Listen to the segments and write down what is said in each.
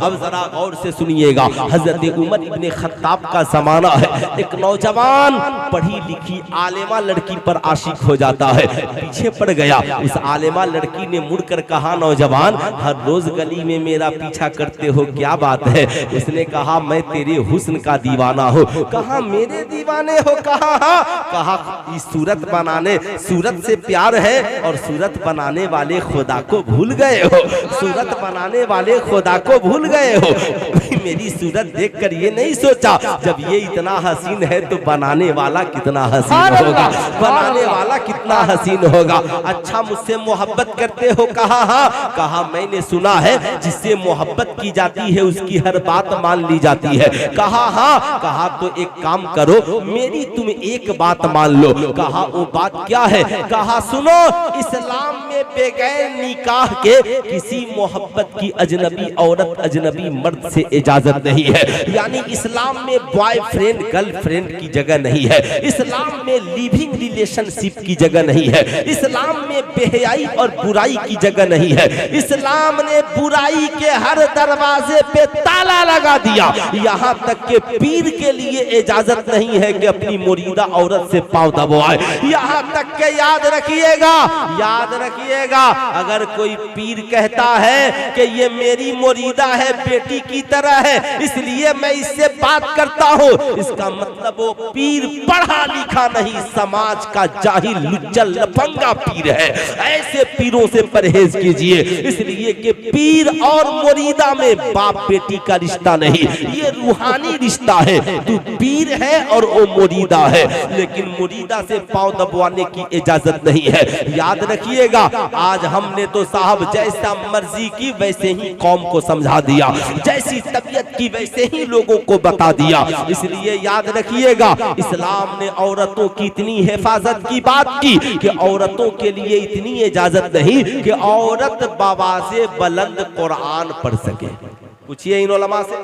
अब जरा गौर से सुनिएगा, हजरत उमर इब्ने खत्ताब का जमाना है। एक नौजवान पढ़ी लिखी आलिमा लड़की पर आशिक हो जाता है, पीछे पड़ गया। उस आलिमा लड़की ने मुड़कर कहा, नौजवान हर रोज गली में मेरा पीछा करते हो, क्या बात है? उसने कहा, मैं तेरे हुस्न का दीवाना हूँ। कहा, मेरे दीवाने हो? कहा इस सूरत बनाने, सूरत से प्यार है और सूरत बनाने वाले खुदा को भूल गए हो, सूरत बनाने वाले खुदा को भूल गए हो। मेरी सूरत देखकर ये नहीं सोचा, जब ये इतना हसीन है तो बनाने वाला कितना हसीन होगा, बनाने वाला कितना हसीन होगा। अच्छा मुझसे मोहब्बत करते हो? कहा हाँ। कहा, मैंने सुना है जिससे मोहब्बत की जाती है उसकी हर बात मान ली जाती है। कहा हाँ। कहा, तो एक काम करो, मेरी तुम एक बात मान लो। कहा, वो बात क्या है? कहा, सुनो, इस्लाम में बगैर निकाह के किसी मोहब्बत की अजनबी औरत अजनबी मर्द से इजाजत नहीं है। यानी इस्लाम में बॉयफ्रेंड गर्लफ्रेंड की जगह नहीं है, इस्लाम में लिविंग रिलेशनशिप की जगह नहीं है, इस्लाम में बेहयाई और बुराई की जगह नहीं है। इस्लाम ने बुराई के हर दरवाजे पे ताला लगा दिया। यहाँ तक के पीर के लिए इजाजत नहीं है कि अपनी मुरीदा औरत से पांव दबाए। यहाँ तक के याद रखिएगा, याद रखिएगा, अगर कोई पीर कहता है कि ये मेरी मुरीदा है, बेटी की तरह है, इसलिए मैं इससे बात करता हूँ, इसका मतलब वो पीर पढ़ा लिखा नहीं, समाज का जाहिल लुच्चल लफंगा पीर है। ऐसे पीरों से परहेज कीजिए, इसलिए कि पीर और मुरीदा में बाप बेटी का रिश्ता नहीं, ये रूहानी रिश्ता है। तू पीर है और वो मुरीदा है, लेकिन मुरीदा से पांव दबवाने की इजाजत नहीं है। याद रखिएगा, आज हमने तो साहब जैसा मर्जी की वैसे ही कौम को समझा दिया, जैसी तबीयत की वैसे ही लोगों को बता दिया। इसलिए याद रखिएगा, इस्लाम ने औरतों की इतनी हिफाजत की बात की कि औरतों के लिए इतनी इजाजत नहीं कि औरत बावाज़े बुलंद कुरान पढ़ सके। पूछिए इन उलमा से,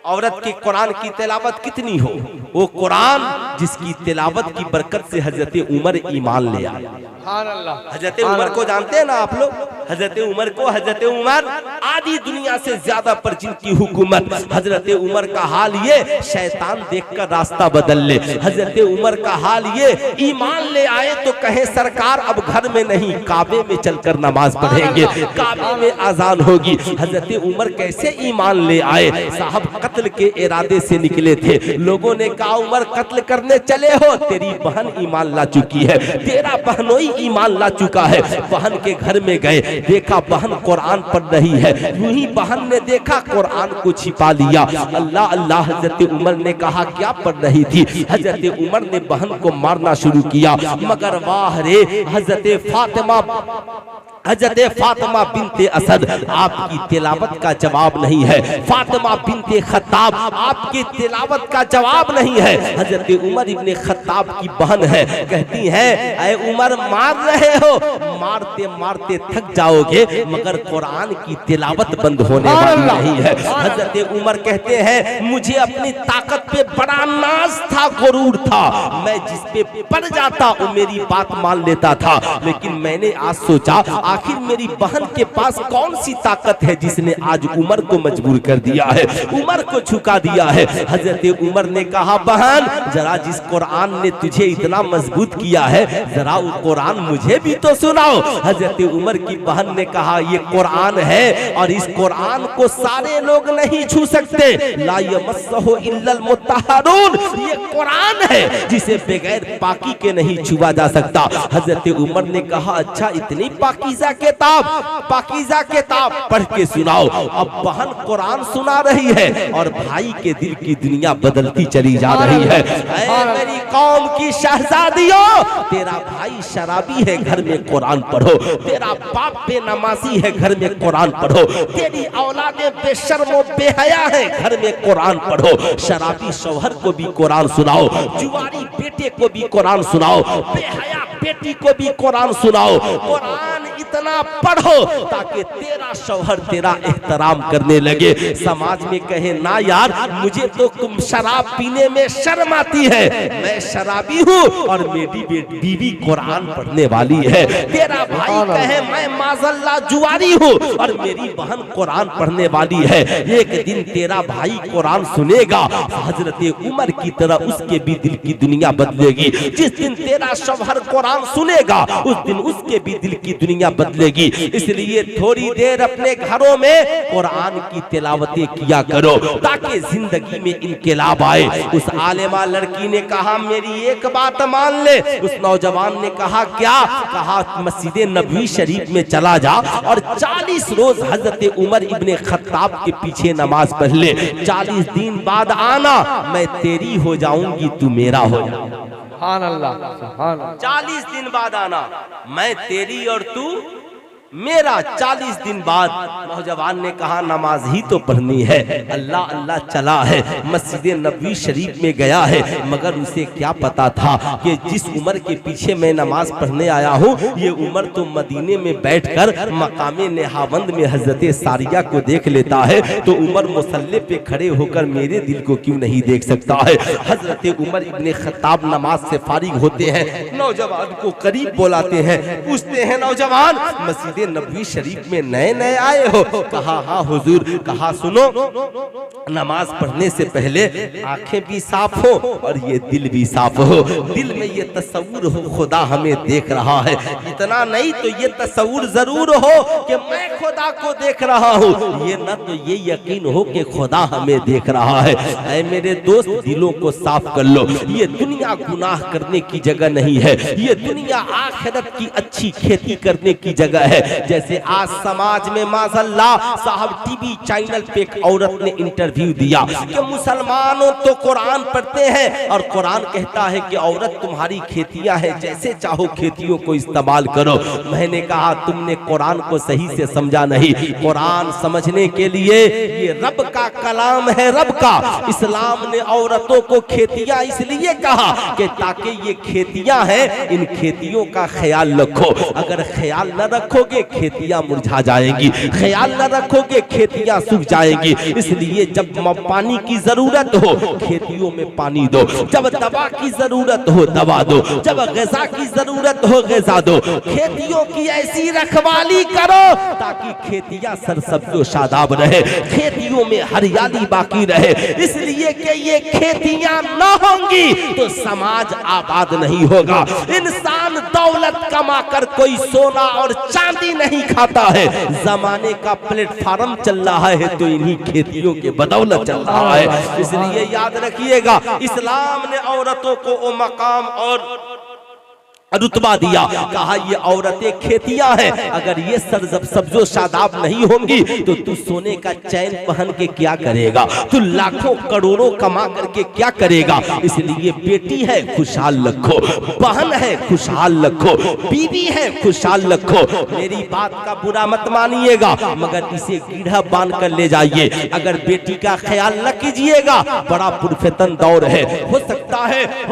औरत की कुरान की तिलावत कितनी हो? वो कुरान जिसकी तिलावत की बरकत से हजरत उमर ईमान ले आए। हजरत उमर को जानते हैं ना आप लोग? हजरत उमर को, हजरत उमर आधी दुनिया से ज्यादा पर जिनकी हुकूमत, हजरत उमर का हाल ये शैतान देखकर रास्ता बदल ले। हजरत उमर का हाल ये ईमान ले आए तो कहे सरकार अब घर में नहीं, काबे में चलकर नमाज पढ़ेंगे, काबे में अजान होगी। हजरत उमर कैसे ईमान ले आए? साहब कत्ल के इरादे से निकले थे। लोगों ने कहा, उमर कत्ल करने चले हो? तेरी बहन ईमान ला चुकी है, तेरा बहनोई ईमान ला चुका है। बहन के घर में गए, देखा बहन कुरान पढ़ रही है, यूं ही बहन ने देखा कुरान को छिपा लिया। अल्लाह अल्लाह, हजरत उमर ने कहा, क्या पढ़ रही थी? हजरत उमर ने बहन को मारना शुरू किया, मगर वाह रे हजरत फातिमा बिनते असद, आपकी तिलावत का जवाब नहीं है। फातिमा बिनते खत्ताब, आपकी तिलावत का जवाब नहीं है। हजरत उमर इब्ने खत्ताब की बहन है, कहती है, ऐ उमर मार रहे हो, मारते मारते थक जाओगे, मगर कुरान की तिलावत बंद होने वाली नहीं है। हजरत उमर कहते हैं, मुझे अपनी ताकत पे बड़ा नाज था, गुरूर था, मैं जिस पे पड़ जाता वो मेरी बात मान लेता था। लेकिन मैंने आज सोचा, आखिर मेरी बहन के पास कौन सी ताकत है जिसने आज उमर को मजबूर कर दिया है, उमर को झुका दिया है। हजरत उमर ने कहा, बहन जरा जिस कुरान ने तुझे इतना मजबूत किया है, जरा वो कुरान मुझे भी तो सुनाओ। हजरत उमर की बहन ने कहा, ये कुरान है और इस कुरान को सारे लोग नहीं छू सकते, ला यमस्सहु इल्लल मुत्तहरून, ये कुरान है जिसे बगैर पाकी के नहीं छुआ जा सकता। हजरत उमर ने कहा, अच्छा इतनी पाकीज़ा किताब पढ़ के सुनाओ। अब बहन कुरान सुना रही है और भाई के दिल की दुनिया बदलती चली जा रही है। ऐ मेरी कौम की शहजादियों, तेरा भाई शराबी है, घर में कुरान पढ़ो। तेरा बाप बेनमाजी है, घर में कुरान पढ़ो। तेरी औलादे बेशर्म व बेहया है, घर में कुरान पढ़ो। शराबी शौहर को भी कुरान सुनाओ, जुआरी बेटे को भी कुरान सुनाओ, बेहया बेटी को भी कुरान सुनाओ। कुरान इतना पढ़ो ताकि तेरा शौहर तेरा एहतराम करने लगे। समाज में कहे ना यार मुझे तो शराब पीने में शर्म आती है, मैं शराबी हूँ और मेरी बीवी कुरान पढ़ने वाली है। तेरा भाई कहे मैं माज़ल्लाह जुआरी हूँ और मेरी बहन कुरान पढ़ने वाली है। एक दिन तेरा भाई कुरान सुनेगा, हजरत उमर की तरह उसके भी दिल की दुनिया बदलेगी। जिस दिन तेरा शौहर कुरान सुनेगा उस दिन उसके भी दिल की दुनिया बदलेगी। इसलिए थोड़ी देर अपने घरों में कुरान की तिलावतें किया करो ताकि जिंदगी में इनकलाब आए। उस आलिमा लड़की ने कहा मेरी एक बात मान ले। उस नौजवान ने कहा क्या? कहा मस्जिद नबवी शरीफ में चला जा और 40 रोज हजरत उमर इब्ने खत्ताब के पीछे नमाज पढ़ ले। 40 दिन बाद आना, मैं तेरी हो जाऊंगी तू मेरा हो जाऊंगा। सुभान अल्लाह, सुभान अल्लाह। 40 दिन बाद आना, मैं तेरी और तू मेरा। 40 दिन बाद नौजवान ने कहा नमाज ही तो पढ़नी है। अल्लाह अल्लाह चला है, मस्जिद नबवी शरीफ में गया है, मगर उसे क्या पता था कि जिस उमर के पीछे मैं नमाज पढ़ने आया हूँ ये उमर तो मदीने में बैठकर मकामे नेहावंद में हजरत सारिया को देख लेता है, तो उमर मुसल्ले पे खड़े होकर मेरे दिल को क्यों नहीं देख सकता है। हजरत उमर इब्ने खत्ताब नमाज से फारिग होते हैं, नौजवान को करीब बुलाते हैं, पूछते हैं नौजवान मस्जिद नबवी शरीफ में नए नए आए हो? कहा हाँ हुजूर। कहा सुनो, नमाज पढ़ने से पहले आंखें भी साफ हो और ये दिल भी साफ हो। दिल में ये तस्वुर हो खुदा हमें देख रहा है, इतना नहीं तो ये तस्वुर जरूर हो कि मैं खुदा को देख रहा हूँ, ये न तो ये यकीन हो कि खुदा हमें देख रहा है। ऐ मेरे दोस्त दिलों को साफ कर लो। ये दुनिया गुनाह करने की जगह नहीं है, ये दुनिया आखिरत की अच्छी खेती करने की जगह है। जैसे आज समाज में माज़ल्लाह साहब टीवी चैनल पे एक औरत ने इंटरव्यू दिया कि मुसलमानों तो कुरान पढ़ते हैं और कुरान कहता है कि औरत तुम्हारी खेतियां हैं, जैसे चाहो खेतियों को इस्तेमाल करो। मैंने कहा तुमने कुरान को सही से समझा नहीं। कुरान समझने के लिए ये रब का कलाम है, रब का। इस्लाम ने औरतों को खेतियां इसलिए कहा कि ताकि ये खेतियां हैं, इन खेतियों का ख्याल रखो। अगर ख्याल न रखोगे खेतियां मुरझा जाएंगी, ख्याल न रखोगे खेतियां सूख जाएंगी। इसलिए जब पानी की जरूरत हो खेतियों में पानी दो, जब दवा की जरूरत हो दवा दो, जब ग़िज़ा की जरूरत हो ग़िज़ा दो। खेतियों की ऐसी रखवाली करो ताकि खेतियां सरसब्ज़ शादाब रहे, खेतियों में हरियाली बाकी रहे। इसलिए कि ये खेतियां न होंगी तो समाज आबाद नहीं होगा। इंसान दौलत कमाकर कोई सोना और चांदी नहीं खाता है, जमाने का प्लेटफार्म चल रहा है तो इन्हीं खेतियों के बदौलत चल रहा है। इसलिए याद रखिएगा इस्लाम ने औरतों को वो मकाम और रुतबा दिया। कहा ये औरतें खेतियां हैं, अगर ये सब्ज़ो शादाब नहीं होंगी तो तू सोने का चैन पहन के क्या करेगा, तू लाखों करोड़ों कमा करके क्या करेगा। इसलिए बेटी है खुशहाल रखो, बहन है खुशहाल रखो, बीवी है खुशहाल रखो। मेरी बात का बुरा मत मानिएगा मगर इसे गीढ़ा बांध कर ले जाइए। अगर बेटी का ख्याल न कीजिएगा बड़ा पुरफेतन दौर है, हो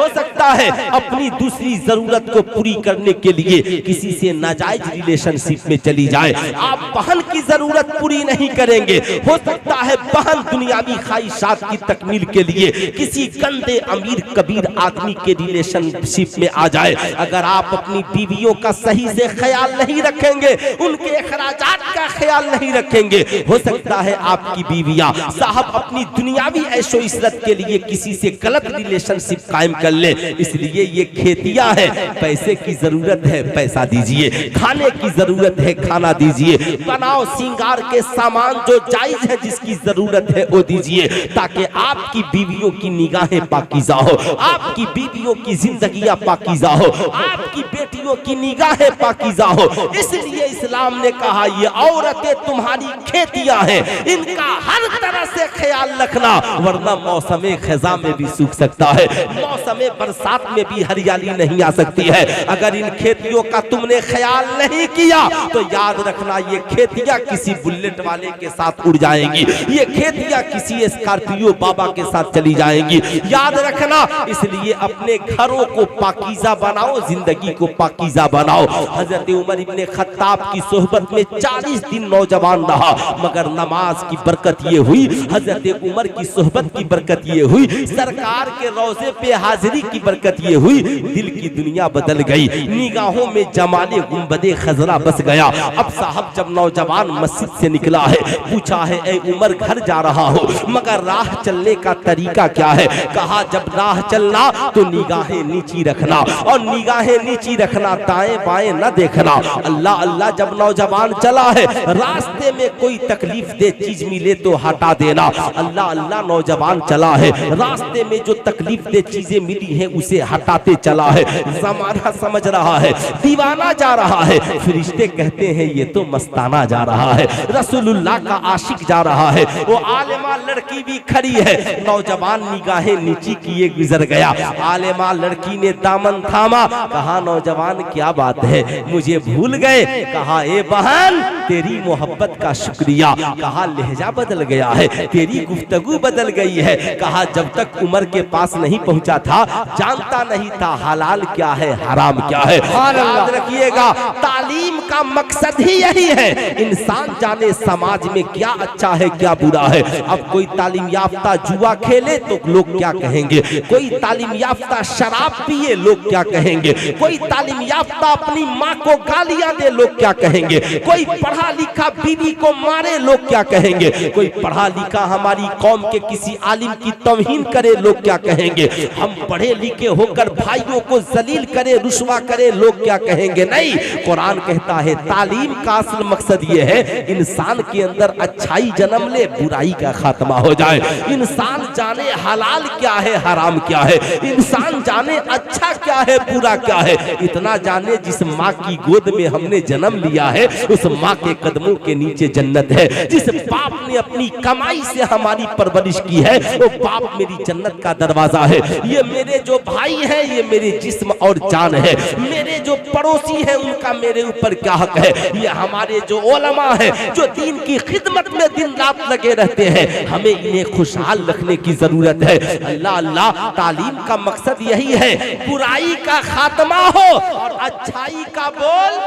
सकता है अपनी दूसरी जरूरत को पूरी करने के लिए किसी से नाजायज रिलेशनशिप में चली जाए। आप बहन की जरूरत पूरी नहीं करेंगे, हो सकता है बहन दुनियावी ख्वाहिशात की तकमील के लिए किसी गंदे अमीर कबीर आदमी के रिलेशनशिप में आ जाए। अगर आप अपनी बीवियों का सही से ख्याल नहीं रखेंगे, उनके अखराजात का ख्याल नहीं रखेंगे, हो सकता है आपकी बीवियां साहब अपनी दुनियावी ऐशो इशरत के लिए किसी से गलत रिलेशनशिप कायम कर ले। इसलिए ये खेतियां हैं, पैसे की जरूरत है पैसा दीजिए, खाने की जरूरत है खाना दीजिए, बनाओ सिंगार के सामान जो जायज है जिसकी जरूरत है वो दीजिए, ताकि आपकी बीवियों की निगाहें पाकीज़ा हो, आपकी बीवियों की जिंदगियां पाकीज़ा हो, आपकी बेटियों की निगाहें पाकीज़ा हो। इसलिए इस्लाम ने कहा ये औरतें तुम्हारी खेतियां हैं, इनका हर तरह से ख्याल रखना वरना मौसम खज़ा में भी सूख सकता है। मौसम बरसात में भी हरियाली नहीं आ सकती है। अगर इन खेतियों का तुमने ख्याल नहीं किया तो याद रखना ये खेतियां किसी बुलेट वाले के साथ उड़ जाएंगी, ये खेतियां किसी स्कॉर्पियो बाबा के साथ चली जाएंगी। याद रखना, इसलिए अपने घरों को पाकीज़ा बनाओ, जिंदगी को पाकीज़ा बनाओ। हजरत उमर इब्ने खत्ताब की सोहबत में 40 दिन नौजवान रहा, मगर नमाज की बरकत ये हुई, हजरत उमर की सोहबत की बरकत ये हुई, सरकार के रोजे पे हाजिरी की बरकत ये हुई, दिल की दुनिया बदल गई, निगाहों में जमाने गुंबदे खजरा बस गया। अब साहब जब नौजवान मस्जिद से निकला है, पूछा है ए उमर घर जा रहा हो, मगर राह चलने का तरीका क्या है? कहा जब राह चलना तो निगाहें नीची रखना, और निगाहें नीची रखना, दाएं बाएं न देखना। अल्लाह अल्लाह जब नौजवान चला है, रास्ते में कोई तकलीफ दे चीज मिले तो हटा देना। अल्लाह अल्लाह नौजवान चला है, रास्ते में जो तकलीफ दे चीजें मिली हैं उसे हटाते चला है। जमाना समझ रहा है दीवाना जा रहा है, फरिश्ते कहते हैं ये तो मस्ताना जा रहा है, रसूलुल्लाह का आशिक जा रहा है। वो आलिमा लड़की भी खड़ी है, नौजवान निगाहें नीची किए गुजर गया। आलिमा लड़की ने दामन थामा, कहा नौजवान क्या बात है, मुझे भूल गए? कहा ए बहन तेरी मोहब्बत का शुक्रिया। कहा लहजा बदल गया है, तेरी गुफ्तगू बदल गई है। कहा जब तक उमर के पास नहीं पहुंचा था जानता नहीं था हलाल क्या है हराम क्या है। याद रखिएगा तालीम का मकसद ही यही है, इंसान जाने समाज में क्या अच्छा है क्या बुरा है। अब कोई तालीम याफ्ता जुआ खेले तो लोग क्या कहेंगे, कोई तालीम याफ्ता शराब पिए लोग क्या कहेंगे, कोई तालीम याफ्ता अपनी माँ को गालियां दे लोग क्या कहेंगे, कोई पढ़ा लिखा बीवी को मारे लोग क्या कहेंगे, कोई पढ़ा लिखा हमारी कौम के किसी आलिम की तौहीन करे लोग क्या कहेंगे, हम पढ़े लिखे होकर भाइयों को जलील करे रुस्वा करे लोग क्या कहेंगे। नहीं, कुरान कहता है तालीम का असल मकसद ये है इंसान के अंदर अच्छाई जन्म ले, बुराई का खात्मा हो जाए। इंसान जाने हलाल क्या है हराम क्या है, इंसान जाने अच्छा क्या है बुरा क्या है। इतना जाने जिस माँ की गोद में हमने जन्म लिया है उस माँ के कदमों के नीचे जन्नत है। जिस बाप ने अपनी कमाई से हमारी परवरिश की है वो बाप मेरी जन्नत का दरवाजा है। ये मेरे जो भाई हैं ये मेरे जिस्म और जान है, मेरे जो पड़ोसी हैं उनका मेरे ऊपर क्या हक है। ये हमारे जो उलमा है जो दीन की खिदमत में दिन रात लगे रहते हैं, हमें इन्हें खुशहाल रखने की जरूरत है। अल्लाह अल्लाह तालीम का मकसद यही है बुराई का खात्मा हो और अच्छाई का बोल,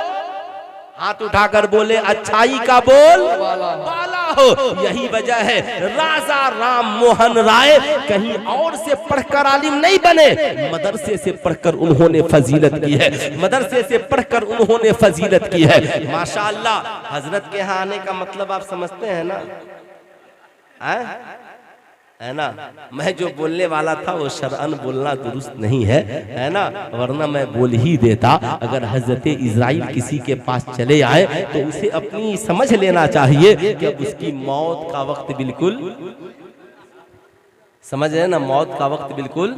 हाथ उठाकर बोले अच्छाई का बोल वाला हो। यही वजह है राजा राम मोहन राय कहीं और से पढ़कर आलिम नहीं बने, मदरसे से पढ़कर उन्होंने फजीलत की है, मदरसे से पढ़कर उन्होंने फजीलत की है। माशाअल्लाह हजरत के यहाँ आने का मतलब आप समझते हैं ना, है ना। मैं जो बोलने वाला था वो शरअन बोलना दुरुस्त नहीं है ना, वरना मैं बोल ही देता। अगर हजरत इजराइल किसी के पास चले आए तो उसे अपनी समझ लेना चाहिए कि अब उसकी मौत का वक्त बिल्कुल, समझ रहे ना, मौत का वक्त बिल्कुल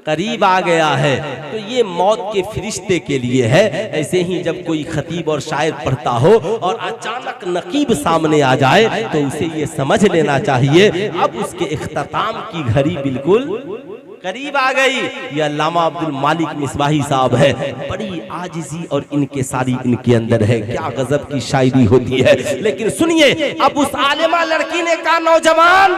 करीब आ गया है। तो ये मौत के फरिश्ते के लिए है। ऐसे ही जब कोई खतीब और शायर पढ़ता हो और अचानक नकीब सामने आ जाए तो उसे ये समझ लेना चाहिए अब उसके इख्तिताम की घड़ी बिल्कुल करीब आ गई। ये अल्लामा अब्दुल मालिक मिसबाही साहब है, बड़ी आजिज़ी और इनके सारी इनके अंदर है, क्या गजब की शायरी होती है। लेकिन सुनिए अब उस आलिमा लड़की ने कहा नौजवान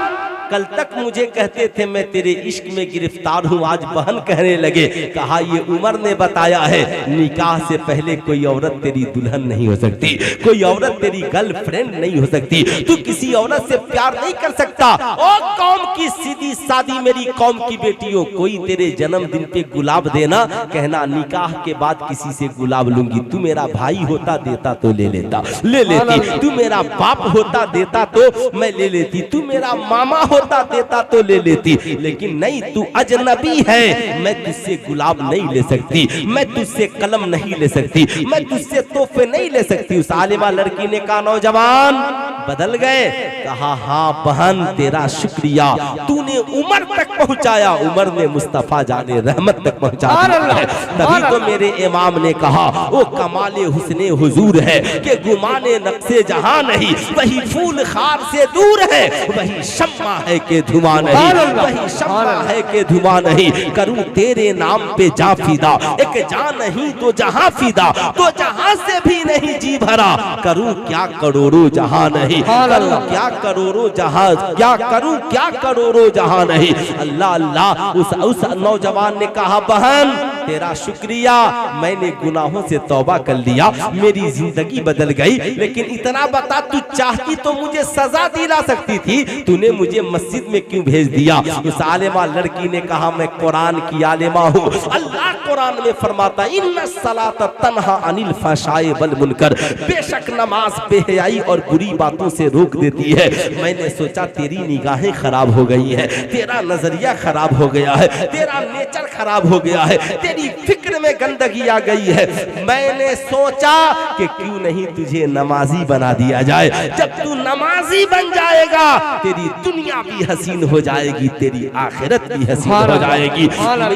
कल तक मुझे कहते थे मैं तेरे इश्क में गिरफ्तार हूँ, आज बहन कहने लगे। कहा ये उमर ने बताया है निकाह से पहले कोई औरत तेरी दुल्हन नहीं हो सकती, कोई औरत तेरी गर्लफ्रेंड नहीं हो सकती, तू किसी औरत से प्यार नहीं कर सकता। ओ कौम की सीधी सादी मेरी कौम की बेटियों, कोई तेरे जन्मदिन पे गुलाब देना, कहना निकाह के बाद किसी से गुलाब लूंगी। तू मेरा भाई होता देता तो ले लेता, ले लेती, तू मेरा बाप होता देता तो मैं ले लेती, तू मेरा मामा होता देता तो ले लेती, लेकिन नहीं तू अजनबी है, मैं तुझसे गुलाब नहीं ले सकती, मैं तुझसे कलम नहीं ले सकती, मैं तुझसे तोहफे नहीं ले सकती। उस आलिमा लड़की ने कहा नौजवान बदल गए। कहा हाँ बहन तेरा शुक्रिया, तूने उमर तक पहुंचाया, उमर ने मुस्तफा जाने रहमत तक पहुंचा दिया है। तभी तो मेरे इमाम ने कहा वो कमाले हुस्ने हुजूर है कि गुमाने नक्शे जहां नहीं, वही फूल खार से दूर है, वही शम्मा है कि धुआं नहीं, वही शम्मा है कि धुआं नहीं। करूं तेरे नाम पे जा फिदा, एक जान नहीं तो जहां फिदा, तो जहां से भी नहीं जी भरा। करूं क्या करोड़ों जहां नहीं, करूं क्या करोड़ों जहां, क्या करूं क्या करोड़ों जहां नहीं। अल्लाह अल्लाह। उस नौजवान ने कहा बहन तेरा शुक्रिया, मैंने गुनाहों से तौबा कर लिया, मेरी जिंदगी बदल गई। लेकिन इतना बता, तू चाहती तो मुझे सजा दिला सकती थी, तूने मुझे मस्जिद में क्यों भेज दिया? उस आलिमा लड़की ने कहा मैं कुरान की आलिमा हूँ। अल्लाह कुरान में फरमाता इन्ना सलात तन्हा अनिल फहशाए वल मुनकर, बेशक नमाज बेहयाई और बुरी बातों से रोक देती है। मैंने सोचा तेरी निगाहें खराब हो गई हैं, तेरा नजरिया खराब हो गया है, तेरा नेचर खराब हो गया है, तेरी फिक्र में गंदगी आ गई है। मैंने सोचा कि क्यों नहीं तुझे नमाजी बना दिया जाए। जब तू नमाजी बन जाएगा तेरी दुनिया भी हसीन हो जाएगी, तेरी आखिरत भी हसीन हो जाएगी।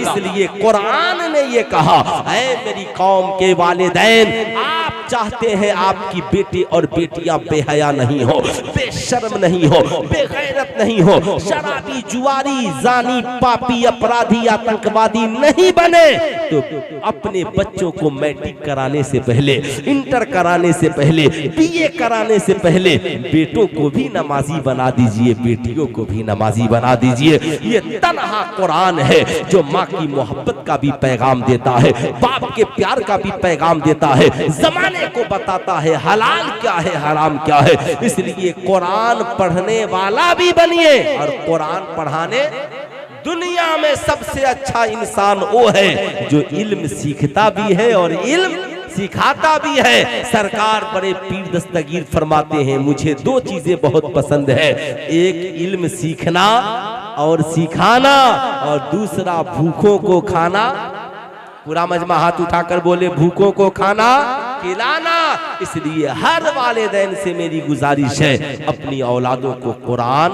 इसलिए कुरान ने ये कहा, ऐ मेरी कौम के वालिदैन, आप चाहते हैं आपकी बेटे और बेटियां बेहया नहीं हो, बेशर्म नहीं हो, बेगैरत नहीं हो, शराबी जुआरी जानी पापी अपराधी आतंकवादी नहीं बने, तो अपने बच्चों को मैट्रिक कराने से पहले, इंटर कराने से पहले, बीए कराने से पहले बेटों को भी नमाजी बना दीजिए, बेटियों को भी नमाजी बना दीजिए। ये तन्हा कुरान है जो माँ की मोहब्बत का भी पैगाम देता है, बाप के प्यार का भी पैगाम देता है, जमाने को बताता है हलाल क्या है हराम क्या है। इसलिए कुरान पढ़ने वाला भी बनिए और कुरान पढ़ाने। दुनिया में सबसे अच्छा इंसान वो है जो इल्म सीखता भी है और इल्म सिखाता भी है। सरकार बड़े पीर दस्तगीर फरमाते हैं, मुझे दो चीजें बहुत पसंद है, एक इल्म सीखना और सिखाना, और दूसरा भूखों को खाना। पूरा मजमा हाथ उठाकर बोले भूखों को खाना खिलाना। इसलिए हर वालिदैन से मेरी गुजारिश है, अपनी औलादों को कुरान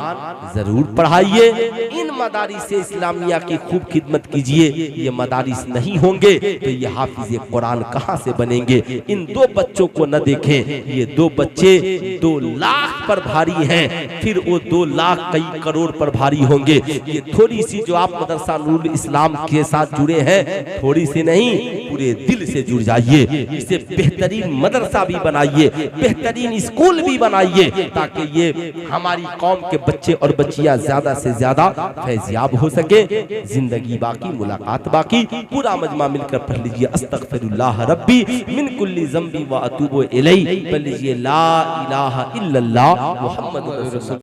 जरूर पढ़ाइए। इन मदारिस इस्लामिया की खूब खिदमत कीजिए। ये मदारिस नहीं होंगे तो ये हाफिज कुरान कहाँ से बनेंगे? इन दो बच्चों को न देखें, ये दो बच्चे 2 लाख पर भारी हैं, फिर वो 2 लाख कई करोड़ पर भारी होंगे। ये थोड़ी सी जो आप मदरसा नूरुल इस्लाम के साथ जुड़े हैं, थोड़ी सी नहीं, पूरे दिल से जुड़ जाइए। इसे बेहतरीन मदरसा भी बनाइए, बेहतरीन स्कूल भी बनाइए, ताकि ये हमारी कौम के बच्चे और बच्चियां ज्यादा से ज्यादा फैज़याब हो सके। जिंदगी बाकी, मुलाकात बाकी। पूरा मजमा मिलकर पढ़ लीजिए अस्तगफिरुल्लाह रब्बी मिन कुल्ली ज़ंबी व अतूबु इलैहि। पढ़ लीजिए ला इलाहा इल्लल्लाह मुहम्मदुर रसूलुल्लाह।